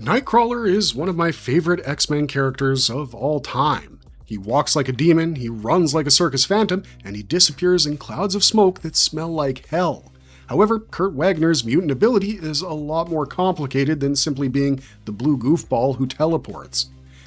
Nightcrawler is one of my favorite X-Men characters of all time. He walks like a demon, he runs like a circus phantom, and he disappears in clouds of smoke that smell like hell. However, Kurt Wagner's mutant ability is a lot more complicated than simply being the blue goofball who teleports.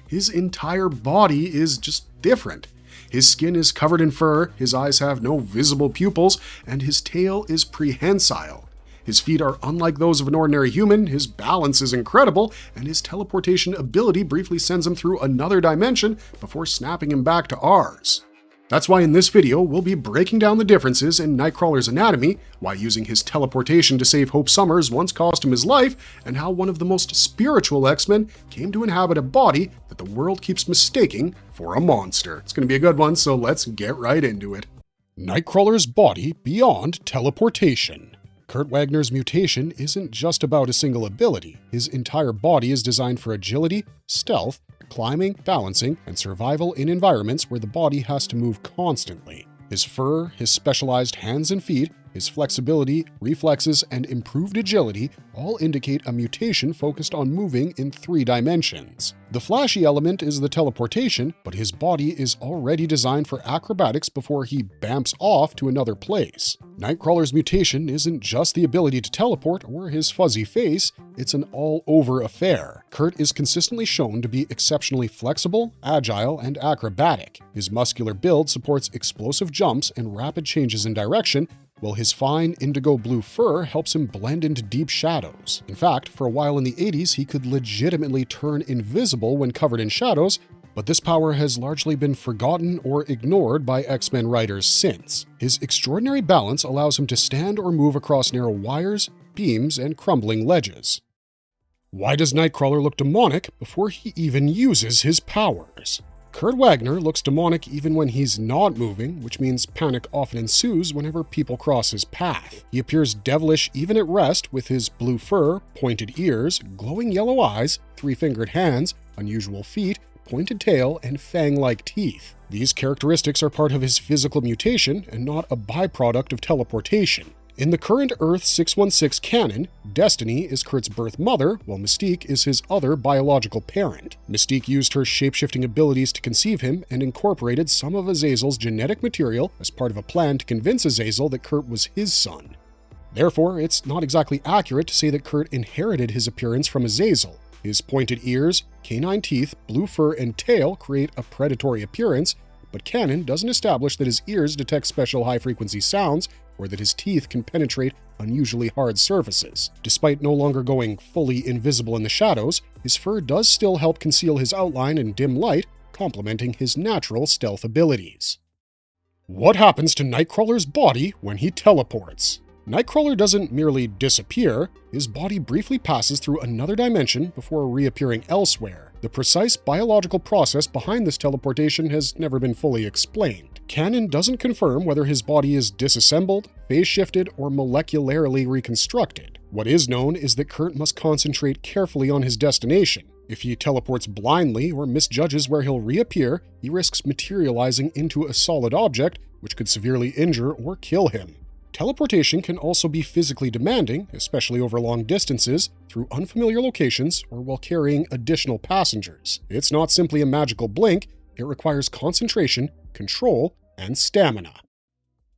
His entire body is just different. His skin is covered in fur, his eyes have no visible pupils, and his tail is prehensile. His feet are unlike those of an ordinary human, his balance is incredible, and his teleportation ability briefly sends him through another dimension before snapping him back to ours. That's why in this video, we'll be breaking down the differences in Nightcrawler's anatomy, why using his teleportation to save Hope Summers once cost him his life, and how one of the most spiritual X-Men came to inhabit a body that the world keeps mistaking for a monster. It's going to be a good one, so let's get right into it. Nightcrawler's body beyond teleportation. Kurt Wagner's mutation isn't just about a single ability. His entire body is designed for agility, stealth, climbing, balancing, and survival in environments where the body has to move constantly. His fur, his specialized hands and feet, his flexibility, reflexes, and improved agility all indicate a mutation focused on moving in 3 dimensions. The flashy element is the teleportation, but his body is already designed for acrobatics before he bamps off to another place. Nightcrawler's mutation isn't just the ability to teleport or his fuzzy face, it's an all-over affair. Kurt is consistently shown to be exceptionally flexible, agile, and acrobatic. His muscular build supports explosive jumps and rapid changes in direction, while his fine indigo blue fur helps him blend into deep shadows. In fact, for a while in the 80s, he could legitimately turn invisible when covered in shadows, but this power has largely been forgotten or ignored by X-Men writers since. His extraordinary balance allows him to stand or move across narrow wires, beams, and crumbling ledges. Why does Nightcrawler look demonic before he even uses his powers? Kurt Wagner looks demonic even when he's not moving, which means panic often ensues whenever people cross his path. He appears devilish even at rest with his blue fur, pointed ears, glowing yellow eyes, 3-fingered hands, unusual feet, pointed tail, and fang-like teeth. These characteristics are part of his physical mutation and not a byproduct of teleportation. In the current Earth 616 canon, Destiny is Kurt's birth mother, while Mystique is his other biological parent. Mystique used her shape-shifting abilities to conceive him and incorporated some of Azazel's genetic material as part of a plan to convince Azazel that Kurt was his son. Therefore, it's not exactly accurate to say that Kurt inherited his appearance from Azazel. His pointed ears, canine teeth, blue fur, and tail create a predatory appearance, but canon doesn't establish that his ears detect special high-frequency sounds or that his teeth can penetrate unusually hard surfaces. Despite no longer going fully invisible in the shadows, his fur does still help conceal his outline in dim light, complementing his natural stealth abilities. What happens to Nightcrawler's body when he teleports? Nightcrawler doesn't merely disappear, his body briefly passes through another dimension before reappearing elsewhere. The precise biological process behind this teleportation has never been fully explained. Canon doesn't confirm whether his body is disassembled, phase-shifted, or molecularly reconstructed. What is known is that Kurt must concentrate carefully on his destination. If he teleports blindly or misjudges where he'll reappear, he risks materializing into a solid object, which could severely injure or kill him. Teleportation can also be physically demanding, especially over long distances, through unfamiliar locations or while carrying additional passengers. It's not simply a magical blink, it requires concentration, control, and stamina.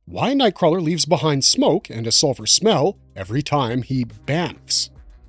Why Nightcrawler leaves behind smoke and a sulfur smell every time he bamfs.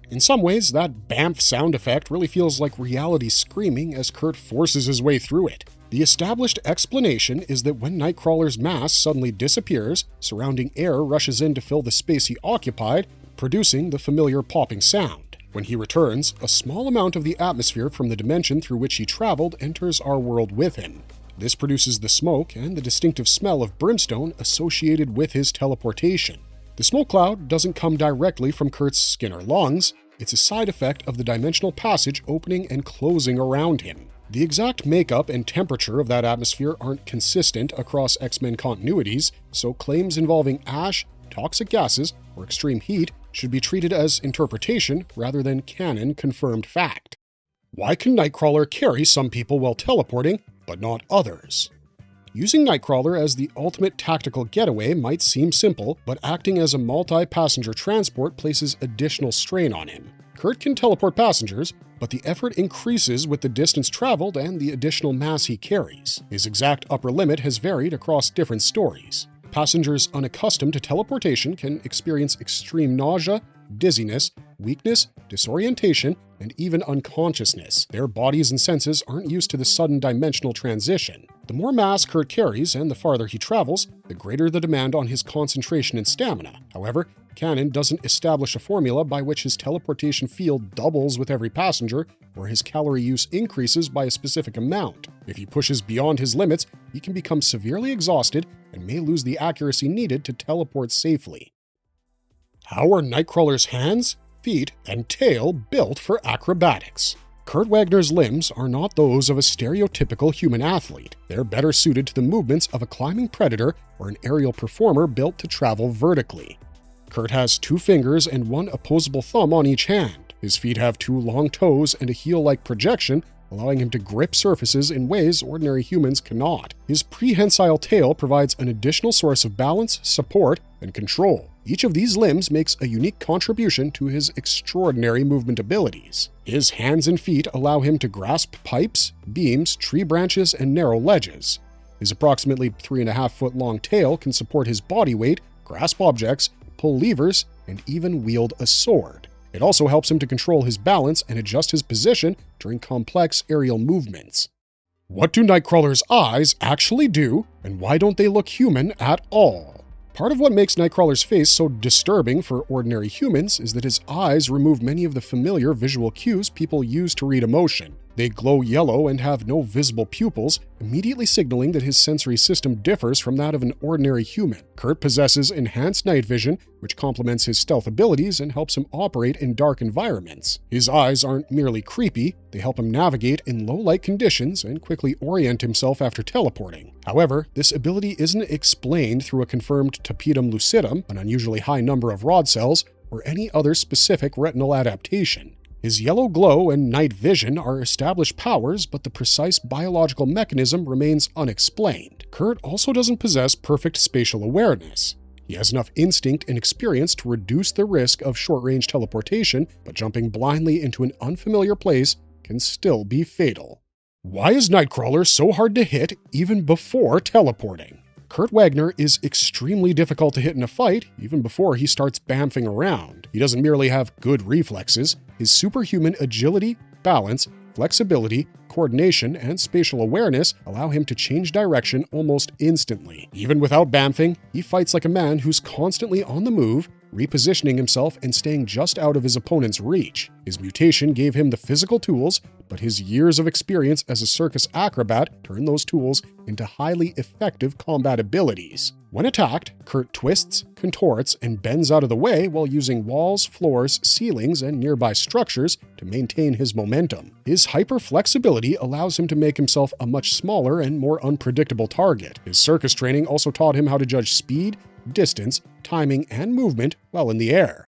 In some ways, that bamf sound effect really feels like reality screaming as Kurt forces his way through it. The established explanation is that when Nightcrawler's mass suddenly disappears, surrounding air rushes in to fill the space he occupied, producing the familiar popping sound. When he returns, a small amount of the atmosphere from the dimension through which he traveled enters our world with him. This produces the smoke and the distinctive smell of brimstone associated with his teleportation. The smoke cloud doesn't come directly from Kurt's skin or lungs, it's a side effect of the dimensional passage opening and closing around him. The exact makeup and temperature of that atmosphere aren't consistent across X-Men continuities, so claims involving ash, toxic gases, or extreme heat should be treated as interpretation rather than canon-confirmed fact. Why can Nightcrawler carry some people while teleporting, but not others? Using Nightcrawler as the ultimate tactical getaway might seem simple, but acting as a multi-passenger transport places additional strain on him. Kurt can teleport passengers, but the effort increases with the distance traveled and the additional mass he carries. His exact upper limit has varied across different stories. Passengers unaccustomed to teleportation can experience extreme nausea, dizziness, weakness, disorientation, and even unconsciousness. Their bodies and senses aren't used to the sudden dimensional transition. The more mass Kurt carries and the farther he travels, the greater the demand on his concentration and stamina. However, canon doesn't establish a formula by which his teleportation field doubles with every passenger, or his calorie use increases by a specific amount. If he pushes beyond his limits, he can become severely exhausted and may lose the accuracy needed to teleport safely. How are Nightcrawler's hands, feet, and tail built for acrobatics? Kurt Wagner's limbs are not those of a stereotypical human athlete. They're better suited to the movements of a climbing predator or an aerial performer built to travel vertically. Kurt has 2 fingers and 1 opposable thumb on each hand. His feet have 2 long toes and a heel-like projection, allowing him to grip surfaces in ways ordinary humans cannot. His prehensile tail provides an additional source of balance, support, and control. Each of these limbs makes a unique contribution to his extraordinary movement abilities. His hands and feet allow him to grasp pipes, beams, tree branches, and narrow ledges. His approximately 3.5-foot long tail can support his body weight, grasp objects, pull levers, and even wield a sword. It also helps him to control his balance and adjust his position during complex aerial movements. What do Nightcrawler's eyes actually do, and why don't they look human at all? Part of what makes Nightcrawler's face so disturbing for ordinary humans is that his eyes remove many of the familiar visual cues people use to read emotion. They glow yellow and have no visible pupils, immediately signaling that his sensory system differs from that of an ordinary human. Kurt possesses enhanced night vision, which complements his stealth abilities and helps him operate in dark environments. His eyes aren't merely creepy, they help him navigate in low-light conditions and quickly orient himself after teleporting. However, this ability isn't explained through a confirmed tapetum lucidum, an unusually high number of rod cells, or any other specific retinal adaptation. His yellow glow and night vision are established powers, but the precise biological mechanism remains unexplained. Kurt also doesn't possess perfect spatial awareness. He has enough instinct and experience to reduce the risk of short-range teleportation, but jumping blindly into an unfamiliar place can still be fatal. Why is Nightcrawler so hard to hit even before teleporting? Kurt Wagner is extremely difficult to hit in a fight even before he starts bamfing around. He doesn't merely have good reflexes, his superhuman agility, balance, flexibility, coordination, and spatial awareness allow him to change direction almost instantly. Even without bamfing, he fights like a man who's constantly on the move, repositioning himself and staying just out of his opponent's reach. His mutation gave him the physical tools, but his years of experience as a circus acrobat turned those tools into highly effective combat abilities. When attacked, Kurt twists, contorts, and bends out of the way while using walls, floors, ceilings, and nearby structures to maintain his momentum. His hyper-flexibility allows him to make himself a much smaller and more unpredictable target. His circus training also taught him how to judge speed, distance, timing, and movement while in the air.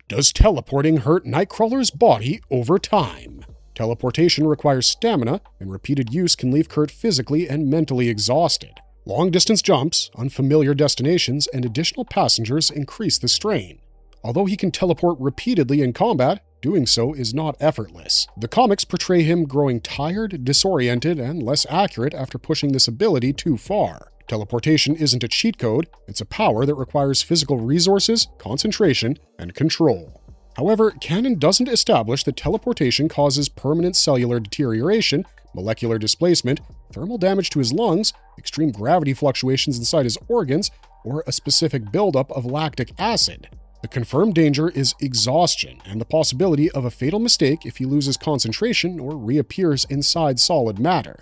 Does teleporting hurt Nightcrawler's body over time? Teleportation requires stamina, and repeated use can leave Kurt physically and mentally exhausted. Long-distance jumps, unfamiliar destinations, and additional passengers increase the strain. Although he can teleport repeatedly in combat, doing so is not effortless. The comics portray him growing tired, disoriented, and less accurate after pushing this ability too far. Teleportation isn't a cheat code, it's a power that requires physical resources, concentration, and control. However, canon doesn't establish that teleportation causes permanent cellular deterioration, molecular displacement, thermal damage to his lungs, extreme gravity fluctuations inside his organs, or a specific buildup of lactic acid. The confirmed danger is exhaustion and the possibility of a fatal mistake if he loses concentration or reappears inside solid matter.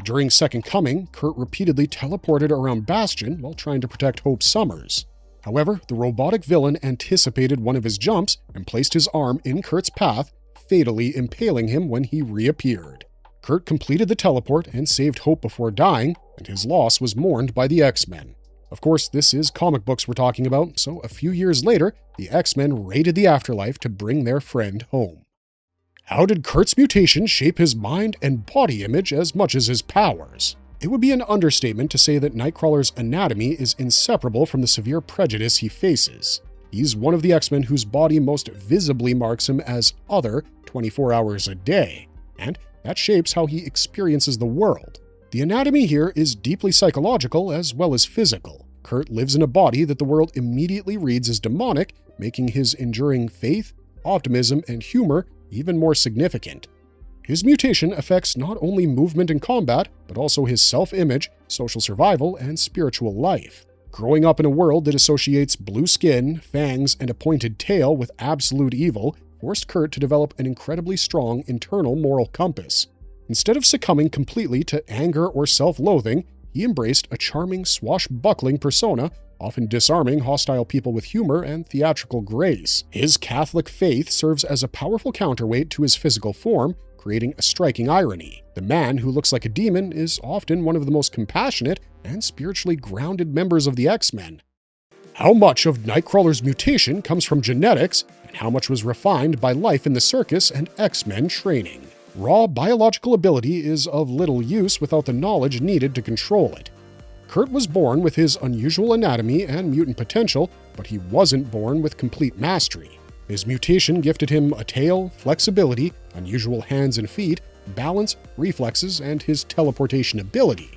During Second Coming, Kurt repeatedly teleported around Bastion while trying to protect Hope Summers. However, the robotic villain anticipated one of his jumps and placed his arm in Kurt's path, fatally impaling him when he reappeared. Kurt completed the teleport and saved Hope before dying, and his loss was mourned by the X-Men. Of course, this is comic books we're talking about, so a few years later, the X-Men raided the afterlife to bring their friend home. How did Kurt's mutation shape his mind and body image as much as his powers? It would be an understatement to say that Nightcrawler's anatomy is inseparable from the severe prejudice he faces. He's one of the X-Men whose body most visibly marks him as other 24 hours a day, and that shapes how he experiences the world. The anatomy here is deeply psychological as well as physical. Kurt lives in a body that the world immediately reads as demonic, making his enduring faith, optimism, and humor even more significant. His mutation affects not only movement and combat, but also his self-image, social survival, and spiritual life. Growing up in a world that associates blue skin, fangs, and a pointed tail with absolute evil forced Kurt to develop an incredibly strong internal moral compass. Instead of succumbing completely to anger or self-loathing, he embraced a charming, swashbuckling persona, often disarming hostile people with humor and theatrical grace. His Catholic faith serves as a powerful counterweight to his physical form, creating a striking irony. The man who looks like a demon is often one of the most compassionate and spiritually grounded members of the X-Men. How much of Nightcrawler's mutation comes from genetics, and how much was refined by life in the circus and X-Men training? Raw biological ability is of little use without the knowledge needed to control it. Kurt was born with his unusual anatomy and mutant potential, but he wasn't born with complete mastery. His mutation gifted him a tail, flexibility, unusual hands and feet, balance, reflexes, and his teleportation ability.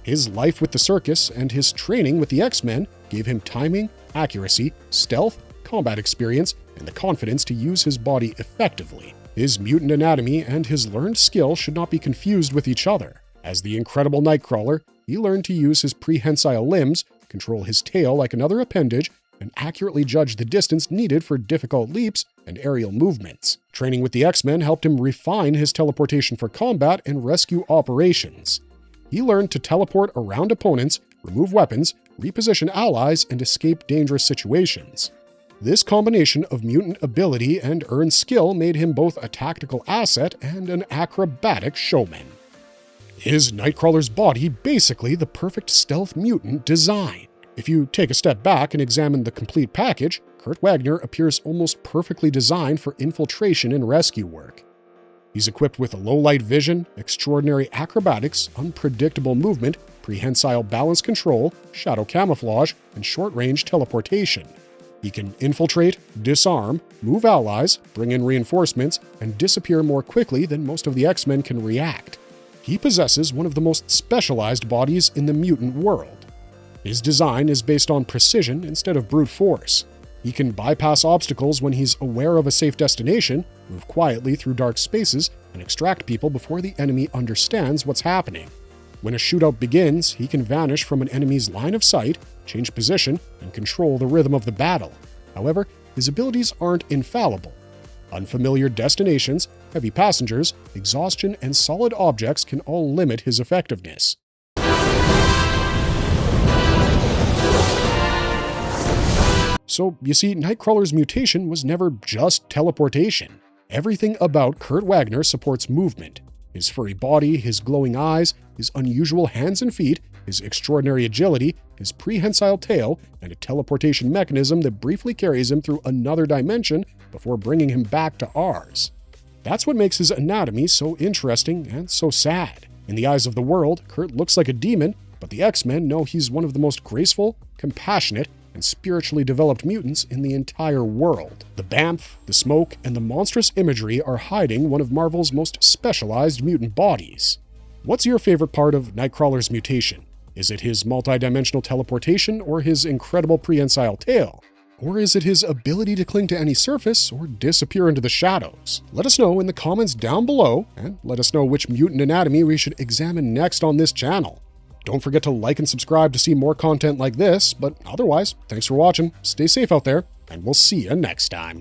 His life with the circus and his training with the X-Men gave him timing, accuracy, stealth, combat experience, and the confidence to use his body effectively. His mutant anatomy and his learned skill should not be confused with each other. As the incredible Nightcrawler, he learned to use his prehensile limbs, control his tail like another appendage, and accurately judge the distance needed for difficult leaps and aerial movements. Training with the X-Men helped him refine his teleportation for combat and rescue operations. He learned to teleport around opponents, remove weapons, reposition allies, and escape dangerous situations. This combination of mutant ability and earned skill made him both a tactical asset and an acrobatic showman. Is Nightcrawler's body basically the perfect stealth mutant design? If you take a step back and examine the complete package, Kurt Wagner appears almost perfectly designed for infiltration and rescue work. He's equipped with a low-light vision, extraordinary acrobatics, unpredictable movement, prehensile balance control, shadow camouflage, and short-range teleportation. He can infiltrate, disarm, move allies, bring in reinforcements, and disappear more quickly than most of the X-Men can react. He possesses one of the most specialized bodies in the mutant world. His design is based on precision instead of brute force. He can bypass obstacles when he's aware of a safe destination, move quietly through dark spaces, and extract people before the enemy understands what's happening. When a shootout begins, he can vanish from an enemy's line of sight, change position, and control the rhythm of the battle. However, his abilities aren't infallible. Unfamiliar destinations, heavy passengers, exhaustion, and solid objects can all limit his effectiveness. So, you see, Nightcrawler's mutation was never just teleportation. Everything about Kurt Wagner supports movement. His furry body, his glowing eyes, his unusual hands and feet, his extraordinary agility, his prehensile tail, and a teleportation mechanism that briefly carries him through another dimension before bringing him back to ours. That's what makes his anatomy so interesting and so sad. In the eyes of the world, Kurt looks like a demon, but the X-Men know he's one of the most graceful, compassionate, and spiritually developed mutants in the entire world. The Bamf, the smoke, and the monstrous imagery are hiding one of Marvel's most specialized mutant bodies. What's your favorite part of Nightcrawler's mutation? Is it his multidimensional teleportation or his incredible prehensile tail? Or is it his ability to cling to any surface or disappear into the shadows? Let us know in the comments down below, and let us know which mutant anatomy we should examine next on this channel. Don't forget to like and subscribe to see more content like this, but otherwise, thanks for watching, stay safe out there, and we'll see you next time.